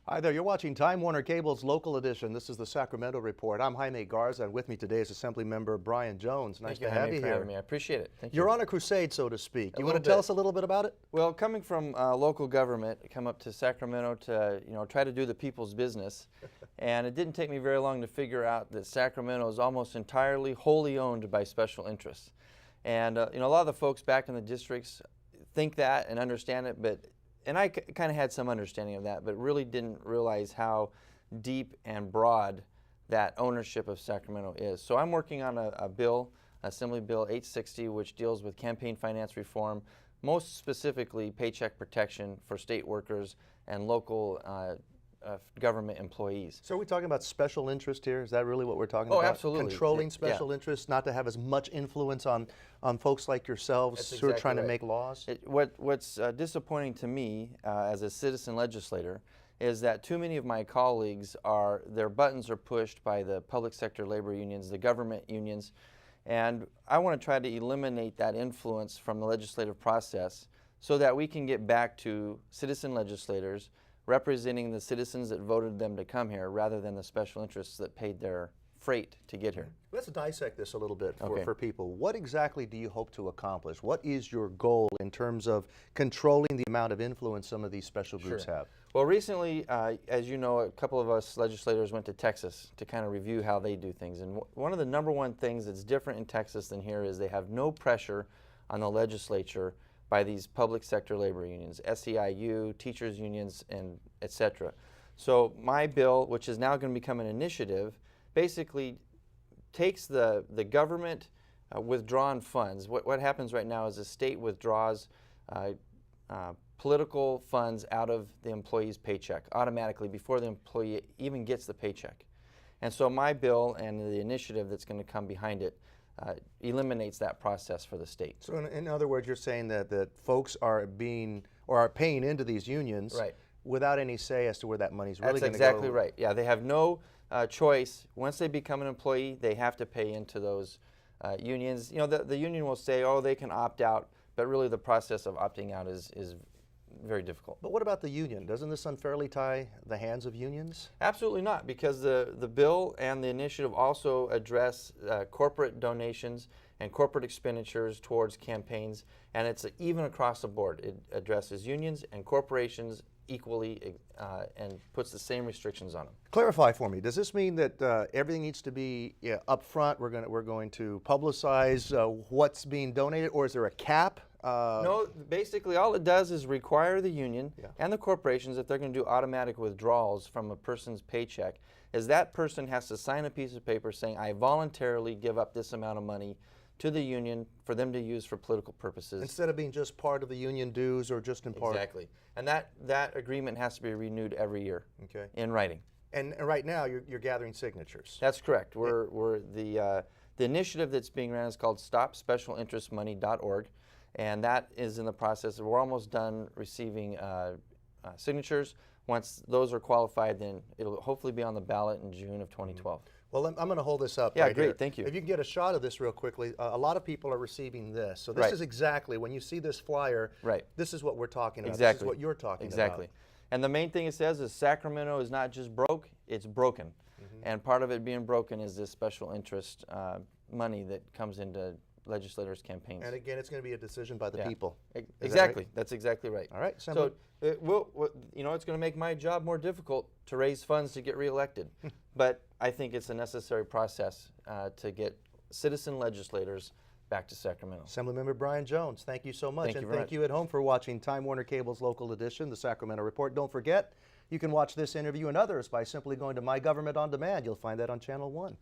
Hi there, you're watching Time Warner Cable's Local Edition. This is the Sacramento Report. I'm Jaime Garza, and with me today is Assemblymember Brian Jones. Nice to have you for here. having me. I appreciate it. Thank you. You're on a crusade, so to speak. You want to little tell bit. us a little bit about it? Well, coming from local government, I come up to Sacramento to try to do the people's business, and it didn't take me very long to figure out that Sacramento is almost entirely wholly owned by special interests. And a lot of the folks back in the districts think that and understand it, and I kind of had some understanding of that, but really didn't realize how deep and broad that ownership of Sacramento is. So I'm working on a bill, Assembly Bill 860, which deals with campaign finance reform, most specifically paycheck protection for state workers and local government employees. So are we talking about special interest here? Is that really what we're talking about? Oh, absolutely. Controlling special interests, not to have as much influence on folks like yourselves who are trying to make laws? What's disappointing to me as a citizen legislator is that too many of my colleagues their buttons are pushed by the public sector labor unions, the government unions, and I want to try to eliminate that influence from the legislative process so that we can get back to citizen legislators representing the citizens that voted them to come here rather than the special interests that paid their freight to get here. Let's dissect this a little bit for people. What exactly do you hope to accomplish? What is your goal in terms of controlling the amount of influence some of these special groups have? Well, recently, as you know, a couple of us legislators went to Texas to kind of review how they do things. And one of the #1 things that's different in Texas than here is they have no pressure on the legislature by these public sector labor unions, SEIU, teachers unions, and etc. So my bill, which is now going to become an initiative, basically takes the government withdrawn funds. What happens right now is the state withdraws political funds out of the employee's paycheck automatically before the employee even gets the paycheck. And so my bill and the initiative that's going to come behind it eliminates that process for the state. So in other words, you're saying that folks are paying into these unions without any say as to where that money's really going to go? That's exactly right. Yeah, they have no choice. Once they become an employee, they have to pay into those unions. The union will say, oh, they can opt out, but really the process of opting out is very difficult. But what about the union? Doesn't this unfairly tie the hands of unions? Absolutely not, because the bill and the initiative also address corporate donations and corporate expenditures towards campaigns, and it's even across the board. It addresses unions and corporations equally and puts the same restrictions on them. Clarify for me. Does this mean that everything needs to be up front? We're going to publicize what's being donated, or is there a cap? No, basically all it does is require the union and the corporations, if they're going to do automatic withdrawals from a person's paycheck, is that person has to sign a piece of paper saying, I voluntarily give up this amount of money to the union for them to use for political purposes. Instead of being just part of the union dues or just in part? Exactly. And that agreement has to be renewed every year in writing. And right now you're gathering signatures. That's correct. We're the initiative that's being ran is called StopSpecialInterestMoney.org. And that is in the process. We're almost done receiving signatures. Once those are qualified, then it'll hopefully be on the ballot in June of 2012. Well, I'm going to hold this up. Yeah, right great. Here. Thank you. If you can get a shot of this real quickly, a lot of people are receiving this. So this is exactly, when you see this flyer, this is what we're talking about. Exactly. This is what you're talking about. Exactly. And the main thing it says is Sacramento is not just broke, it's broken. And part of it being broken is this special interest money that comes into legislators' campaigns. And again, it's going to be a decision by the people. Exactly. That right? That's exactly right. All right. So it's going to make my job more difficult to raise funds to get reelected. But I think it's a necessary process to get citizen legislators back to Sacramento. Assemblymember Brian Jones, thank you so much. Thank you very much. Thank you at home for watching Time Warner Cable's Local Edition, the Sacramento Report. Don't forget, you can watch this interview and others by simply going to My Government on Demand. You'll find that on Channel 1.